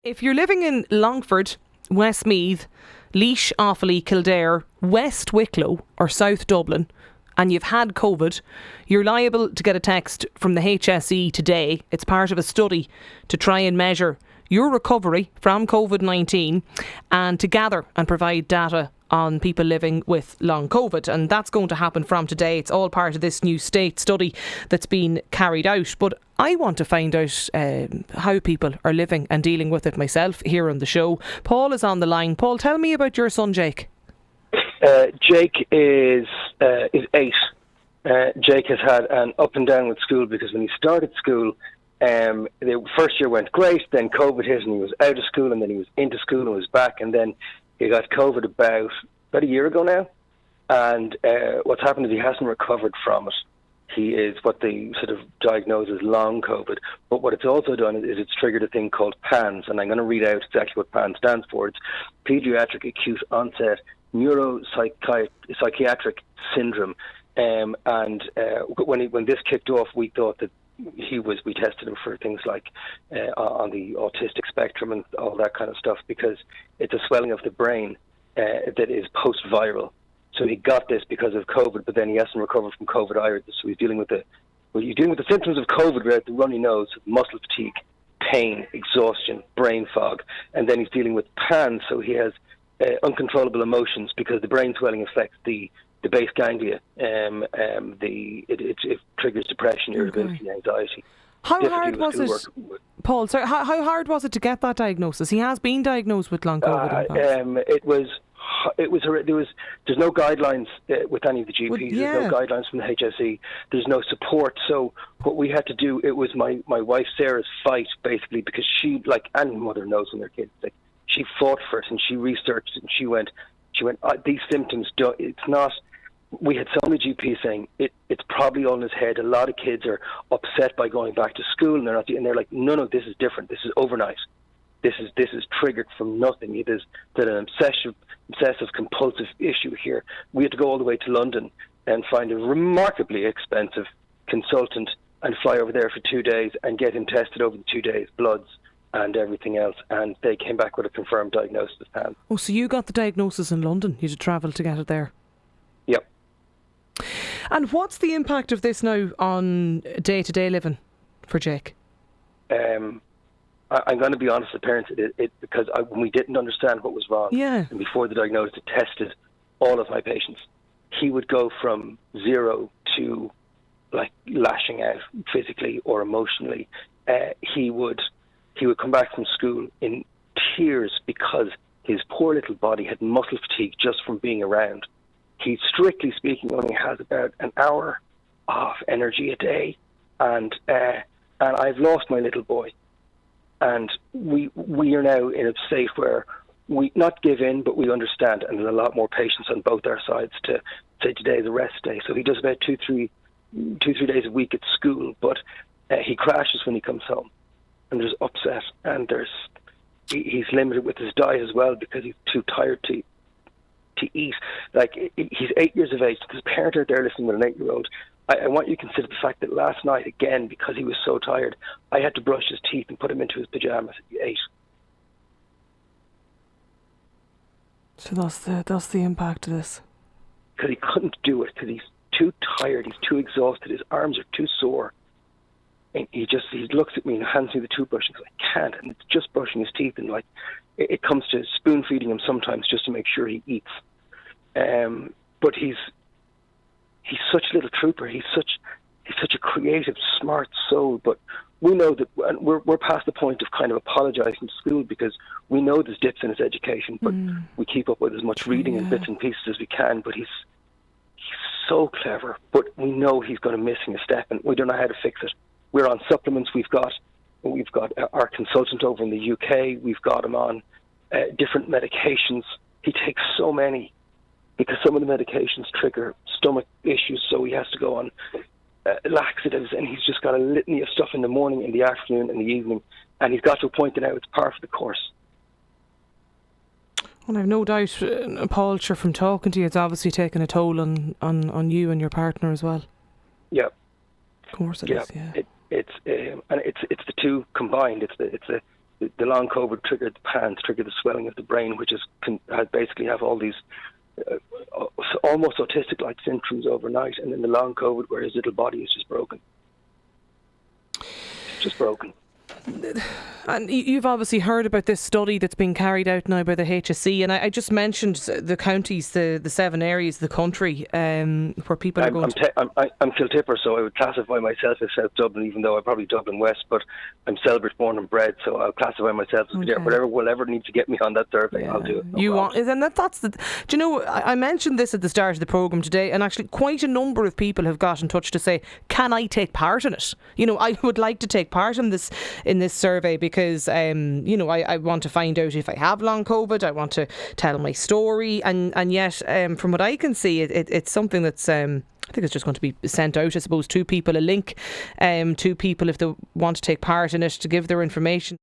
If you're living in Longford, Westmeath, Laois, Offaly, Kildare, West Wicklow or South Dublin and you've had COVID, you're liable to get a text from the HSE today. It's part of a study to try and measure your recovery from COVID-19 and to gather and provide data on people living with long COVID, and that's going to happen from today. It's all part of this new state study that's been carried out. But I want to find out how people are living and dealing with it myself here on the show. Paul is on the line. Paul, tell me about your son Jake. Jake is 8. Jake has had an up and down with school because when he started school, the first year went great, then COVID hit and he was out of school, and then he was into school and was back, and then he got COVID about a year ago now, and what's happened is he hasn't recovered from it. He is what they sort of diagnose as long COVID, but what it's also done is it's triggered a thing called PANS, and I'm going to read out exactly what PANS stands for. It's Paediatric Acute-onset Neuropsychiatric Syndrome, and when this kicked off, we thought that we tested him for things like on the autistic spectrum and all that kind of stuff, because it's a swelling of the brain that is post-viral. So he got this because of COVID, but then he hasn't recovered from COVID either. So he's dealing with the symptoms of COVID, where the runny nose, muscle fatigue, pain, exhaustion, brain fog, and then he's dealing with PANS. So he has uncontrollable emotions because the brain swelling affects the base ganglia. It triggers depression, irritability, anxiety. How hard was it, Paul? Sorry, how hard was it to get that diagnosis? He has been diagnosed with long COVID. There's no guidelines with any of the GPs. There's no guidelines from the HSE. There's no support. So what we had to do, it was my wife Sarah's fight, basically, because she, like any mother knows when their kids sick, she fought for it and she researched it and she went, these symptoms, it's not. We had so many GPs saying it's probably all in his head. A lot of kids are upset by going back to school, and they're like, no, this is different. This is overnight. This is triggered from nothing. It is an obsessive compulsive issue here. We had to go all the way to London and find a remarkably expensive consultant and fly over there for 2 days and get him tested over the 2 days, bloods and everything else, and they came back with a confirmed diagnosis of PANS. Oh, so you got the diagnosis in London? You had to travel to get it there? Yep. And what's the impact of this now on day-to-day living for Jake? I'm going to be honest with parents, because when we didn't understand what was wrong, and before the diagnosis, it tested all of my patients. He would go from 0 to like lashing out physically or emotionally. He would come back from school in tears because his poor little body had muscle fatigue just from being around. He, strictly speaking, only has about an hour of energy a day, and I've lost my little boy. And we are now in a state where we not give in, but we understand, and there's a lot more patience on both our sides to say today's a rest day. So he does about 2-3 days a week at school, but he crashes when he comes home, and there's upset, and he's limited with his diet as well because he's too tired to eat. Like, he's 8 years of age. There's a parent out there listening with an 8-year-old. I want you to consider the fact that last night, again, because he was so tired, I had to brush his teeth and put him into his pajamas at 8. So that's the impact of this. Because he couldn't do it, because he's too tired, he's too exhausted, his arms are too sore. And he looks at me and hands me the toothbrush and goes, I can't, and it's just brushing his teeth, and like it comes to spoon feeding him sometimes just to make sure he eats. But he's such a little trooper. He's such a creative, smart soul. But we know that we're past the point of kind of apologising to school because we know there's dips in his education, but we keep up with as much reading and bits and pieces as we can. But he's so clever. But we know he's going to missing a step, and we don't know how to fix it. We're on supplements. We've got our consultant over in the UK. We've got him on different medications. He takes so many because some of the medications trigger stomach issues, so he has to go on laxatives, and he's just got a litany of stuff in the morning, in the afternoon, in the evening, and he's got to a point that now it's par for the course. Well, I've no doubt, Paul, sure, from talking to you, it's obviously taken a toll on you and your partner as well. Yeah. Of course it is, yeah. It's the two combined. It's the long COVID triggered the PANS, triggered the swelling of the brain, which basically have all these almost autistic-like symptoms overnight, and then the long COVID, where his little body is just broken. Just broken. And you've obviously heard about this study that's being carried out now by the HSE, and I just mentioned the counties, the 7 areas of the country where people are going I'm Kiltipper, so I would classify myself as South Dublin, even though I'm probably Dublin West, but I'm Celebrate born and bred, so I'll classify myself as whatever needs to get me on that survey, I'll do it. Do you know, I mentioned this at the start of the programme today, and actually quite a number of people have got in touch to say, can I take part in it? You know, I would like to take part in this survey, because you know, I want to find out if I have long COVID. I want to tell my story, and yet from what I can see, it's something that's I think it's just going to be sent out, I suppose, to people, a link to people if they want to take part in it, to give their information.